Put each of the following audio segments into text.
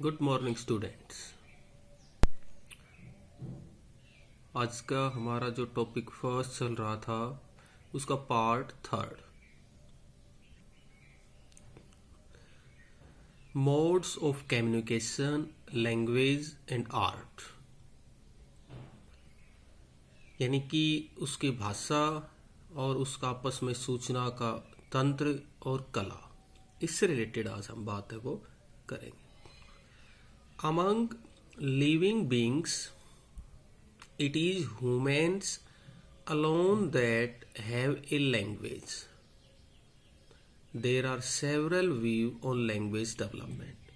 Good morning students. आज का हमारा जो टॉपिक फर्स्ट चल रहा था उसका part third, modes of communication, language and art, यानी कि उसकी भाषा और उसका आपस में सूचना का तंत्र और कला, इससे रिलेटेड आज हम बात है वो करेंगे। Among living beings, it is humans alone that have a language. There are several views on language development.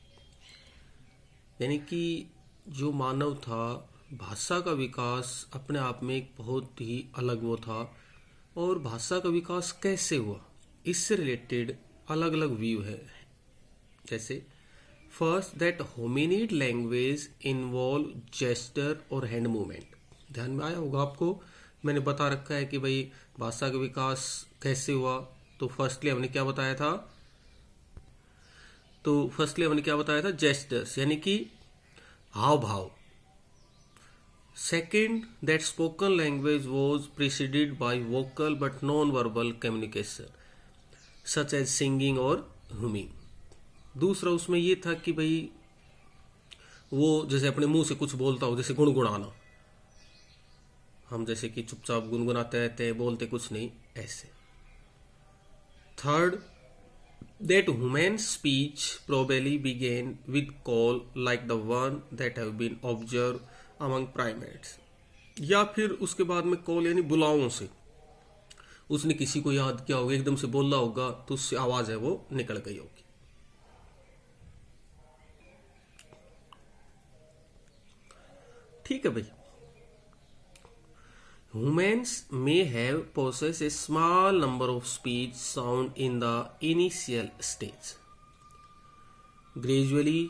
यानी कि जो मानव था, भाषा का विकास अपने आप में एक बहुत ही अलग वो था, और भाषा का विकास कैसे हुआ इससे रिलेटेड अलग अलग व्यू है। जैसे first, that hominid language involve gesture और हैंड मूवमेंट। ध्यान में आया होगा आपको, मैंने बता रखा है कि भाई भाषा का विकास कैसे हुआ। तो फर्स्टली हमने क्या बताया था, जेस्चर्स यानी कि हाव भाव। Second, that spoken language was preceded by vocal but non verbal communication such as singing और ह्यूमिंग। दूसरा उसमें ये था कि भाई वो जैसे अपने मुंह से कुछ बोलता हो, जैसे गुनगुनाना, हम जैसे कि चुपचाप गुनगुनाते रहते हैं, बोलते कुछ नहीं, ऐसे। Third, that human speech probably began with call like the one that have been observe among primates, या फिर उसके बाद में कॉल यानी बुलाओं से उसने किसी को याद किया होगा, एकदम से बोला होगा तो उससे आवाज है वो निकल गई होगी। ठीक है भाई। Humans may have possessed a small number of speech sound in the initial stage. Gradually,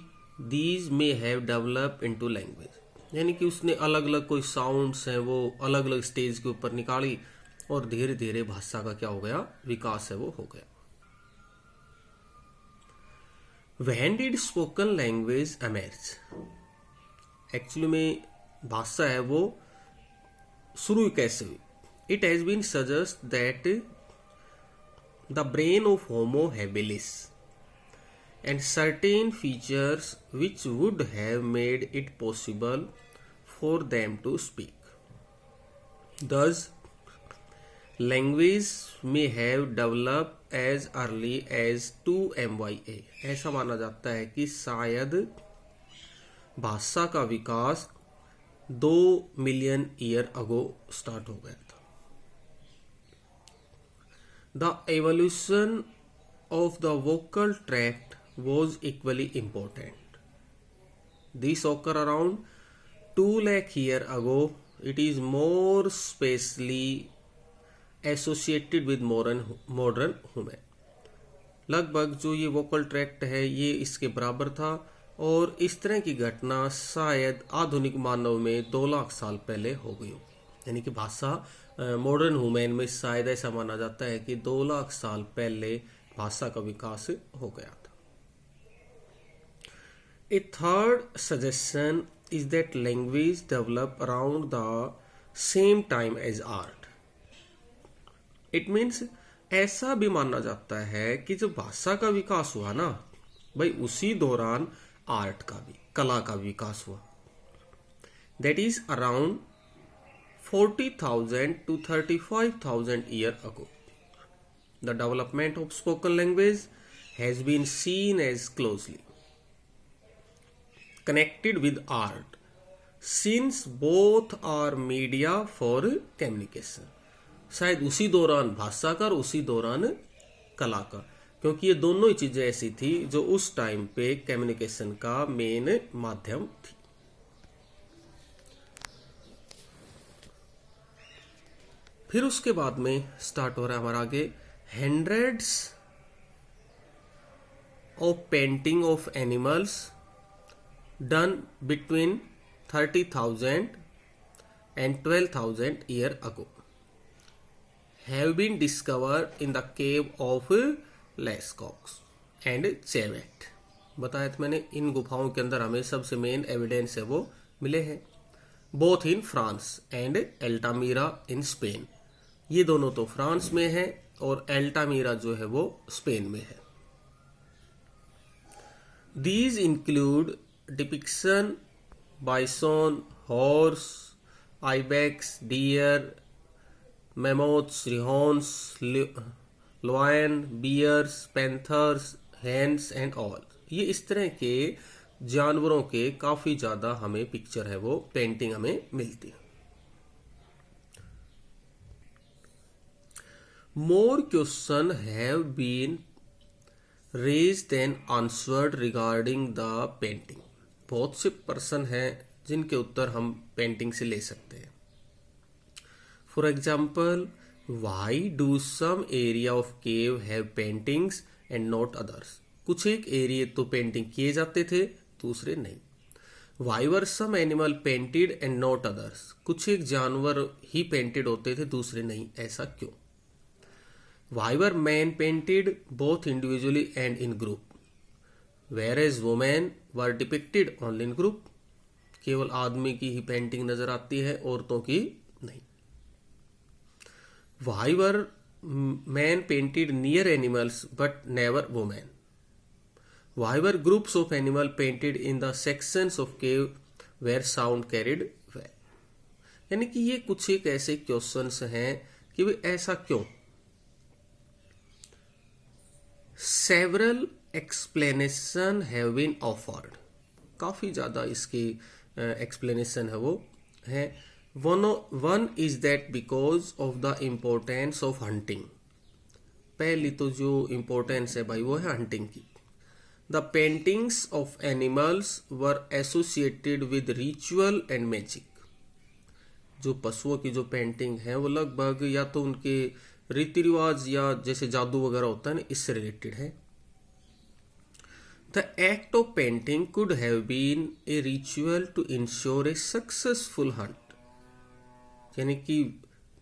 these may have developed into language. यानी कि उसने अलग अलग कोई साउंड्स हैं वो अलग अलग स्टेज के ऊपर निकाली और धीरे धीरे भाषा का क्या हो गया, विकास है वो हो गया। When did spoken language emerge? Actually में भाषा है वो शुरू कैसे हुई? It has been suggest that the brain of homo habilis and certain features which would have made it possible for them to speak. Thus language may have develop as early as 2 MYA। ऐसा माना जाता है कि शायद भाषा का विकास 2 million year ago start हो गया था। The evolution of the vocal tract was equally important. This occur around 2 lakh year ago. It is more specially associated with modern human. लगभग जो ये वोकल ट्रैक्ट है ये इसके बराबर था, और इस तरह की घटना शायद आधुनिक मानव में 2 लाख साल पहले हो गई होगी। यानी कि भाषा मॉडर्न ह्यूमन में शायद ऐसा माना जाता है कि 2 लाख साल पहले भाषा का विकास हो गया था। A third suggestion is that language develop around the same time as art. It means ऐसा भी माना जाता है कि जब भाषा का विकास हुआ ना भाई, उसी दौरान आर्ट का भी, कला का विकास हुआ। That is around 40,000 to 35,000 year ago. The development of spoken language has been seen as closely connected with art since both are media for communication. शायद उसी दौरान भाषा का और उसी दौरान कला का, क्योंकि ये दोनों ही चीजें ऐसी थी जो उस टाइम पे कम्युनिकेशन का मेन माध्यम थी। फिर उसके बाद में स्टार्ट हो रहा है हमारा आगे hundreds of painting of animals done between 30,000 and 12,000 year ago have been discovered in the cave of Lascaux and Chevet. बताया था मैंने, इन गुफाओं के अंदर हमें सबसे मेन एविडेंस है वो मिले हैं, both in France and Altamira in Spain. ये दोनों तो फ्रांस में है और एल्टामीरा जो है वो स्पेन में है। These include depiction bison, horse, ibex, deer, mammoths, rhinos, lion, bears, panthers, hens and all। ये इस तरह के जानवरों के काफी ज्यादा हमें पिक्चर है वो पेंटिंग हमें मिलती है। More questions have been raised and answered regarding the painting। बहुत से प्रश्न हैं जिनके उत्तर हम पेंटिंग से ले सकते हैं। For example, why do some area of cave have paintings and not others. कुछ एक एरिया तो पेंटिंग किए जाते थे, दूसरे नहीं। Why were some animal painted and not others. कुछ एक जानवर ही पेंटेड होते थे, दूसरे नहीं, ऐसा क्यों। Why were men painted both individually and in group, whereas women were depicted only in group। केवल आदमी की ही पेंटिंग नजर आती है, औरतों की नहीं। Why were men painted near animals but never women? Why were groups of animals painted in the sections of cave where sound carried well? यानी कि ये कुछ एक ऐसे क्वेश्चंस हैं कि वे ऐसा क्यों। Several explanation have been offered। काफी ज्यादा इसकी explanation है वो है। One is that because of the importance of hunting। पहली तो जो importance है भाई वो है hunting की। The paintings of animals were associated with ritual and magic। जो पशुओं की जो पेंटिंग है वो लगभग या तो उनके रीति रिवाज या जैसे जादू वगैरह होता है ना, इससे रिलेटेड है। The act of painting could have been a ritual to ensure a successful hunt. यानी कि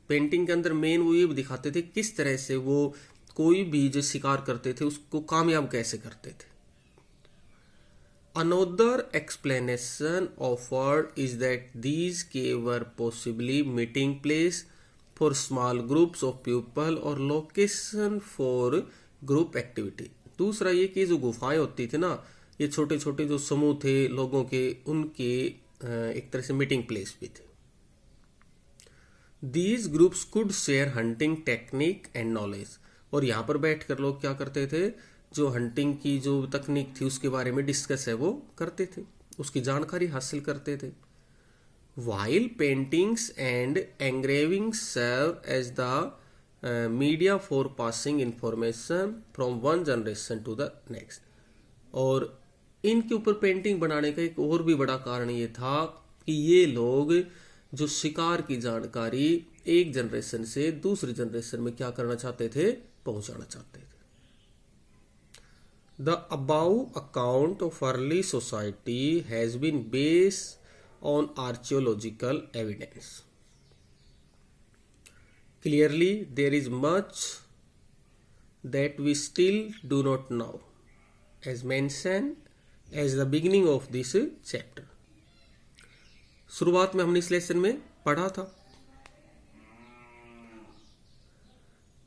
पेंटिंग के अंदर मेन वो ये दिखाते थे किस तरह से वो कोई भी जो शिकार करते थे उसको कामयाब कैसे करते थे। Another explanation offered is that these caves were possibly meeting place for small groups of people or location for group activity। दूसरा ये कि जो गुफाएं होती थी ना, ये छोटे छोटे जो समूह थे लोगों के, उनके एक तरह से मीटिंग प्लेस भी थे। These groups could share hunting technique and knowledge। और यहाँ पर बैठकर लोग क्या करते थे, जो हंटिंग की जो तकनीक थी उसके बारे में डिस्कस है वो करते थे, उसकी जानकारी हासिल करते थे। While paintings and engravings serve as the media for passing information from one generation to the next। और इनके ऊपर पेंटिंग बनाने का एक और भी बड़ा कारण ये था कि ये लोग जो शिकार की जानकारी एक जनरेशन से दूसरी जनरेशन में क्या करना चाहते थे, पहुंचाना चाहते थे। The above account of early society has been based on archaeological evidence। Clearly, there is much that we still do not know, as mentioned as the beginning of this chapter। शुरुआत में हमने इस लेसन में पढ़ा था,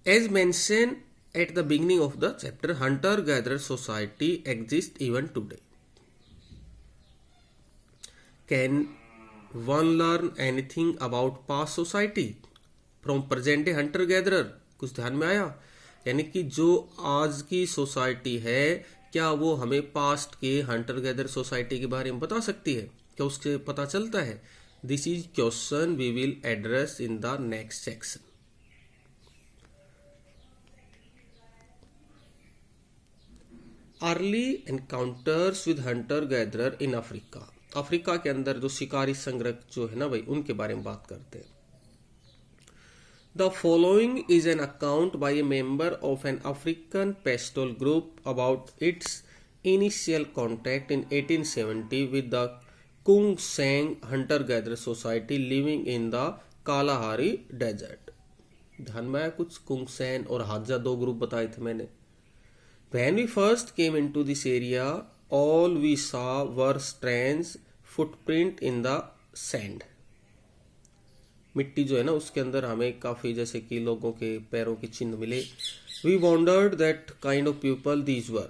as mentioned at the beginning of the chapter, hunter-gatherer society exists even today। Can one learn anything about past society from present day hunter-gatherer? कुछ ध्यान में आया? यानी कि जो आज की सोसाइटी है, क्या वो हमें पास्ट के हंटर गैदर सोसाइटी के बारे में बता सकती है? क्या उससे पता चलता है? This is question we will address in the next section. Early encounters with hunter gatherer in Africa. Africa के अंदर जो शिकारी संग्रह जो है ना भाई, उनके बारे में बात करते हैं। The following is an account by a member of an African pastoral group about its initial contact in 1870 with the Kung Sang hunter-gatherer society living in the Kalahari desert। ध्यान में आया कुछ? कुंग सैन और हाजा दो group बताए थे मैंने। When we first came into this area all we saw were strange footprint in the sand. मिट्टी जो है ना उसके अंदर हमें काफ़ी जैसे कि लोगों के पैरों के चिन्ह मिले. We wondered that kind of people these were.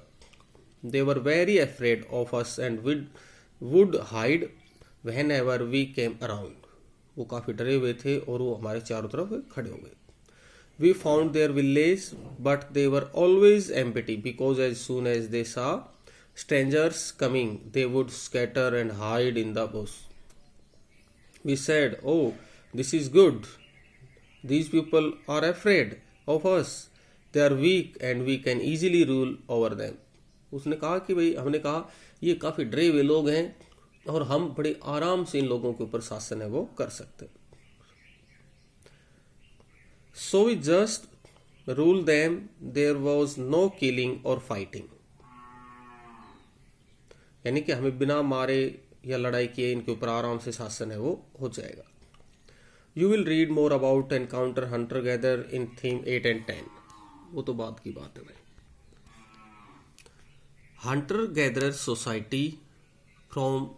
They were very afraid of us and would hide whenever we came around. वो काफ़ी डरे हुए थे और वो हमारे चारों तरफ खड़े हो गए. We found their village, but they were always empty because as soon as they saw strangers coming, they would scatter and hide in the bush. We said, "Oh, this is good. These people are afraid of us. They are weak and we can easily rule over them." उसने कहा कि भाई हमने कहा ये काफ़ी डरे हुए लोग हैं और हम बड़े आराम से इन लोगों के ऊपर शासन है वो कर सकते हैं. So we just ruled them. There was no killing or fighting. यानी कि हमें बिना मारे या लड़ाई किए इनके ऊपर आराम से शासन है वो हो जाएगा. You will read more about encounter hunter gatherer in theme 8 and 10. वो तो बाद की बात है भाई. Hunter gatherer society from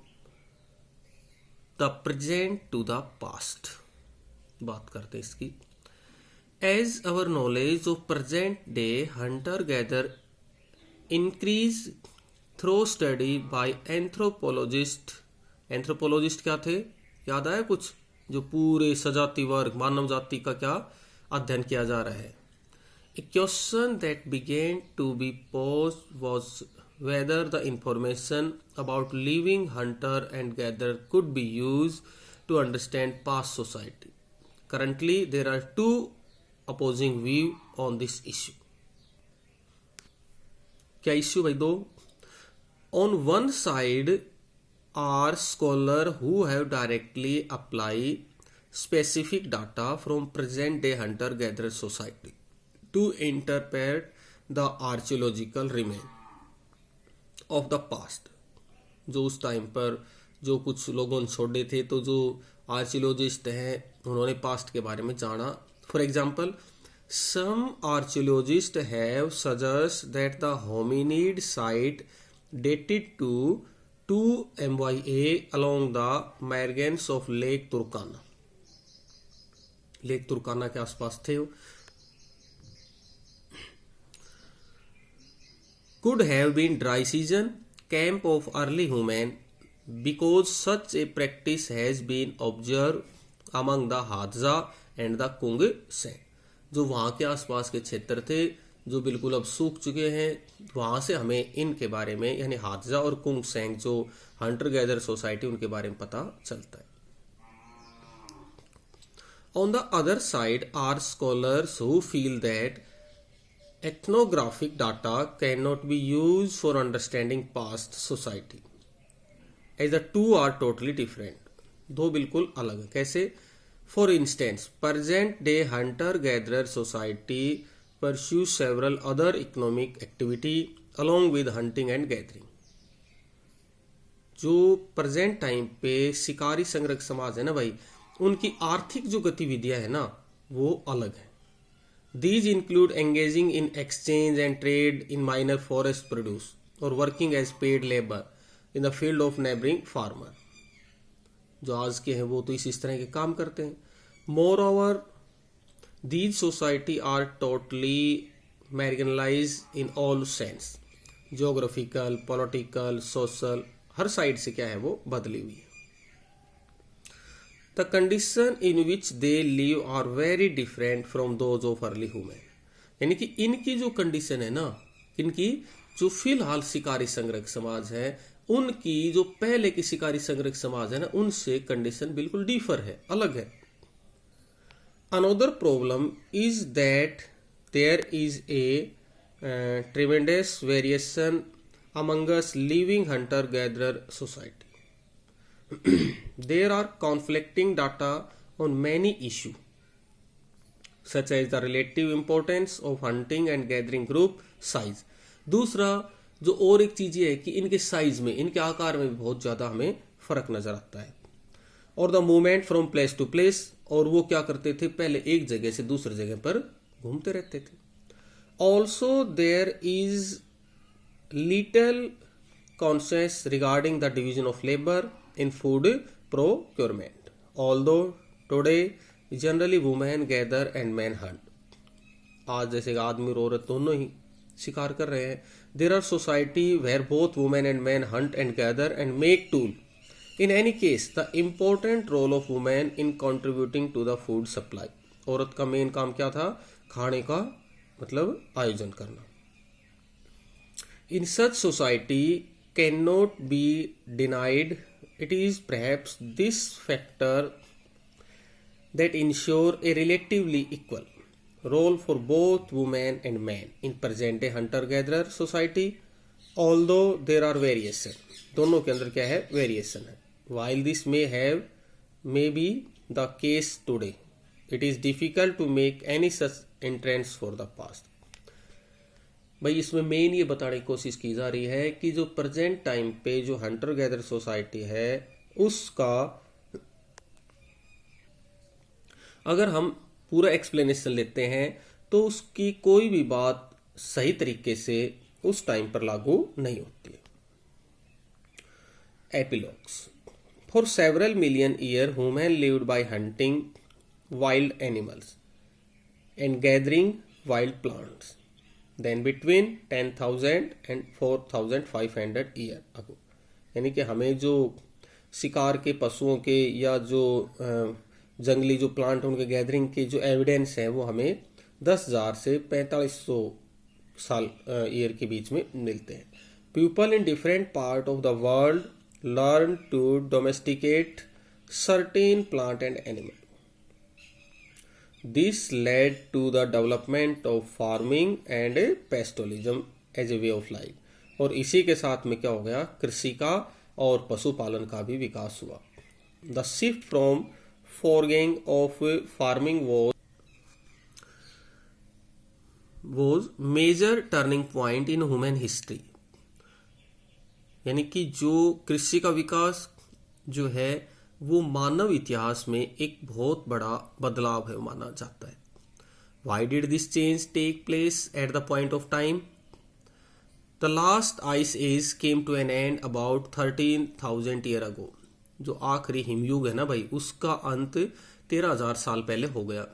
the present to the past. बात करते हैं इसकी. As our knowledge of present day hunter-gatherer increase through study by anthropologist क्या थे याद आया कुछ जो पूरे सजाती वर्ग मानव जाति का क्या अध्ययन किया जा रहा है. A question that began to be posed was whether the information about living hunter and gatherer could be used to understand past society. Currently there are two opposing view on this issue. क्या issue भाई दो. On one side are scholars who have directly applied specific data from present day hunter gatherer society to interpret the archaeological remains of the past. जो उस time पर जो कुछ लोगों ने छोड़े थे तो जो आर्कियोलॉजिस्ट हैं उन्होंने पास्ट के बारे में जाना. For example, some archaeologists have suggested that the hominid site dated to 2 MYA along the margins of Lake Turkana. Lake तुर्काना के आसपास थे. Could have been dry season camp of early human because such a practice has been observed among the Hadza and the Kung San. जो वहाँ के आसपास के क्षेत्र थे जो बिल्कुल अब सूख चुके हैं वहाँ से हमें इनके बारे में यानी हादजा और कुंग सेंग जो हंटर गैदर सोसाइटी उनके बारे में पता चलता है. On the other side are scholars who feel that ethnographic data cannot be used for understanding past society as the two are totally different. दो बिल्कुल अलग है. कैसे? For instance, present day hunter-gatherer society pursues several other economic activity along with hunting and gathering. जो present time पे शिकारी संग्रह समाज है ना भाई उनकी आर्थिक जो गतिविधियां है ना वो अलग है. These include engaging in exchange and trade in minor forest produce or working as paid labor in the field of neighboring farmer. जो आज के हैं वो तो इस तरह के काम करते हैं. Moreover, these society are totally marginalized in all sense. Geographical, political, social, her side से क्या है वो बदली हुई है. The condition in which they live are very different from those of early human. यानी कि इनकी जो कंडीशन है ना इनकी जो फिलहाल शिकारी संग्रह समाज है उनकी जो पहले की शिकारी संग्रह समाज है ना उनसे कंडीशन बिल्कुल डिफर है अलग है. Another problem is that there is a tremendous variation among us living hunter-gatherer society. There are conflicting data on many issues such as the relative importance of hunting and gathering group size. दूसरा जो और एक चीज ये है कि इनके size में इनके आकार में भी बहुत ज्यादा हमें फर्क नजर आता है. और the movement from place to place और वो क्या करते थे पहले एक जगह से दूसरी जगह पर घूमते रहते थे. Also there is little conscious regarding the division of labor in food procurement. Although today generally women gather and men hunt. आज जैसे आदमी और औरत दोनों ही शिकार कर रहे हैं. There are society where both women and men hunt and gather and make tool. In any case, the important role of women in contributing to the food supply. औरत का मेन काम क्या था? खाने का मतलब आयोजन करना. In such society cannot be denied. It is perhaps this factor that ensure a relatively equal role for both women and men in present day hunter-gatherer society. Although there are variation, दोनों के अंदर क्या है? Variation है. While this may be the case today, it is difficult to make any such entrance for the past. भाई इसमें main ये बताने की कोशिश की जा रही है कि जो प्रेजेंट टाइम पे जो हंटर गैदर सोसाइटी है उसका अगर हम पूरा एक्सप्लेनेशन लेते हैं तो उसकी कोई भी बात सही तरीके से उस टाइम पर लागू नहीं होती है. Epilogues. For several million year human lived by hunting wild animals and gathering wild plants. Then between 10,000 and 4,500 year ago. यानी कि हमें जो शिकार के पशुओं के या जो जंगली जो प्लांट उनके गैदरिंग के जो एविडेंस है वो हमें 10,000 से 4,500 साल ईयर के बीच में मिलते हैं. People in different part of the world learn to domesticate certain plant and animal. This led to the development of farming and pastoralism as a way of life. और इसी के साथ में क्या हो गया? कृषि का और पशुपालन का भी विकास हुआ. The shift from foraging of farming was major turning point in human history. यानी कि जो कृषि का विकास जो है वो मानव इतिहास में एक बहुत बड़ा बदलाव है माना जाता है. Why did this change take place at the point of time? The last ice age came to an end about 13,000 year ago. जो आखिरी हिमयुग है ना भाई उसका अंत 13,000 साल पहले हो गया.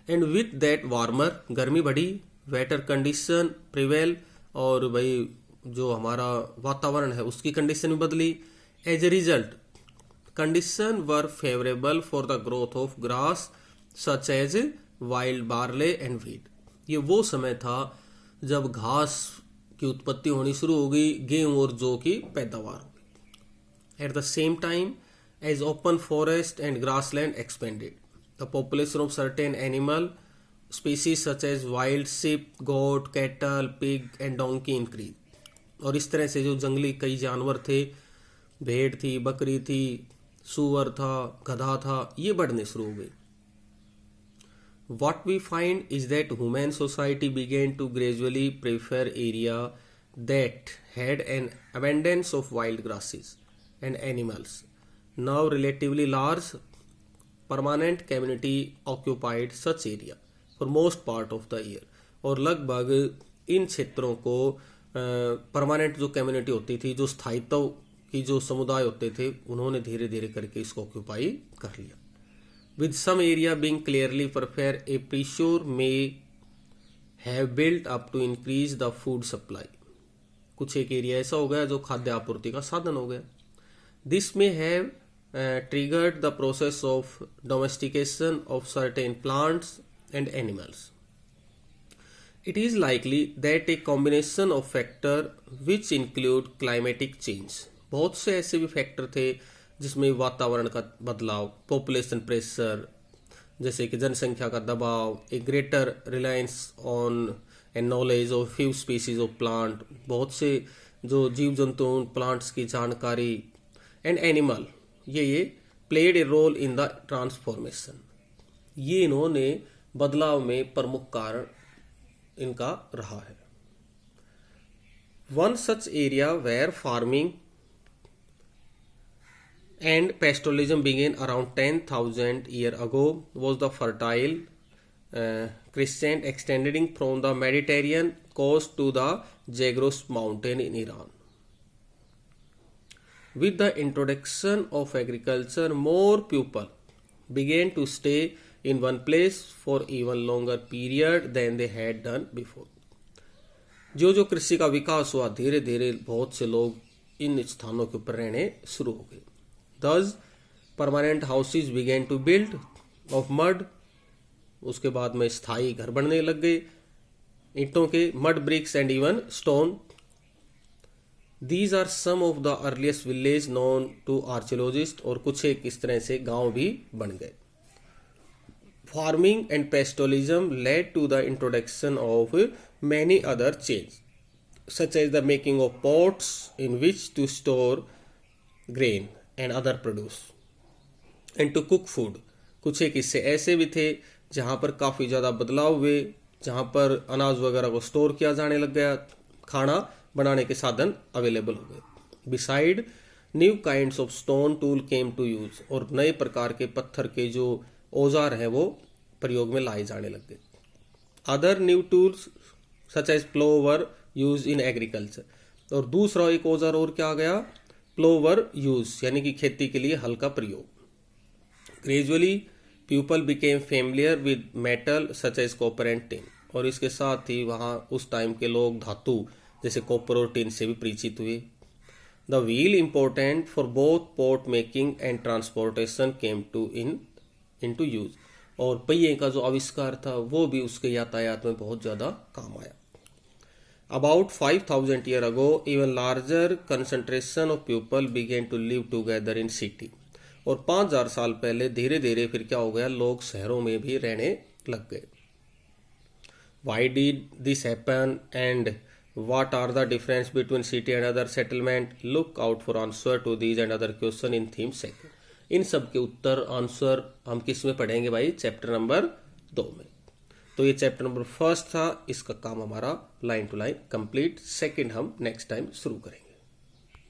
एंड विथ दैट वार्मर गर्मी बढ़ी, वेटर कंडीशन प्रिवेल और भाई जो हमारा वातावरण है उसकी कंडीशन भी बदली. As a result conditions were favorable for the growth of grass such as wild barley and wheat. ये वो समय था जब घास की उत्पत्ति होनी शुरू हो गई, गेहूं और जौ की पैदावार हो गई. At the same time as open forest and grassland expanded, the population of certain animal species such as wild sheep, goat, cattle, pig and donkey increased. और इस तरह से जो जंगली कई जानवर थे, भेड़ थी, बकरी थी, सुअर था, गधा था, ये बढ़ने शुरू हो गए. What we find is that human society began to gradually prefer area that had an abundance of wild grasses and animals. Now relatively large permanent community occupied such area for most part of the year. और लगभग इन क्षेत्रों को permanent जो community होती थी, जो स्थायित्व कि जो समुदाय होते थे उन्होंने धीरे धीरे करके इसको ऑक्यूपाई कर लिया. With some area being clearly prefer a pressure may have built up to increase the food supply. कुछ एक एरिया ऐसा हो गया जो खाद्य आपूर्ति का साधन हो गया. This may have triggered the process of domestication of certain plants and animals. It is likely that a combination of factors which include climatic change, बहुत से ऐसे भी फैक्टर थे जिसमें वातावरण का बदलाव, पॉपुलेशन प्रेशर जैसे कि जनसंख्या का दबाव, a greater reliance on and knowledge of few species of plant, बहुत से जो जीव जंतु प्लांट्स की जानकारी, एंड एनिमल, ये played a role in the transformation. ये इन्होंने बदलाव में प्रमुख कारण इनका रहा है. One such area where farming and pastoralism began around 10,000 year ago was the fertile crescent extending from the Mediterranean coast to the Zagros mountain in Iran. with the introduction of agriculture, more people began to stay in one place for even longer period than they had done before. जो जो कृषि का विकास हुआ, धीरे धीरे बहुत से लोग इन स्थानों के ऊपर रहने शुरू हो गए. Thus, permanent houses began to build of mud. उसके बाद में स्थायी घर बनने लग गए ईंटों के, mud bricks and even stone. These are some of the earliest villages known to archaeologists. और कुछ एक इस तरह से गांव भी बन गए. Farming and pastoralism led to the introduction of many other changes, such as the making of pots in which to store grain and other produce and to cook food. कुछ एक हिस्से ऐसे भी थे जहाँ पर काफ़ी ज़्यादा बदलाव हुए, जहाँ पर अनाज वगैरह को स्टोर किया जाने लग गया, खाना बनाने के साधन अवेलेबल हो गए. Beside new kinds of stone tool came to use. और नए प्रकार के पत्थर के जो औजार हैं वो प्रयोग में लाए जाने लग गए. Other new tools such as plough use in agriculture. और दूसरा एक औजार और क्या आ गया, प्लोवर यूज, यानी कि खेती के लिए हल का प्रयोग. Gradually people became familiar with metal such as copper and tin. और इसके साथ ही वहाँ उस टाइम के लोग धातु जैसे कॉपर और टिन से भी परिचित हुए. The wheel important for both pot making and transportation came to into use. और पहिए का जो आविष्कार था वो भी उसके यातायात में बहुत ज़्यादा काम आया. About 5,000 years ago, even larger concentration of people began to live together in city. और 5,000 साल पहले धीरे धीरे फिर क्या हो गया, लोग शहरों में भी रहने लग गए. Why did this happen and what are the difference between city and other settlement? Look out for answer to these and other question in theme second. इन सब के उत्तर आंसर हम किस में पढ़ेंगे भाई, चैप्टर नंबर 2 में. तो ये चैप्टर नंबर 1 था, इसका काम हमारा line to line complete. Second हम नेक्स्ट टाइम शुरू करेंगे.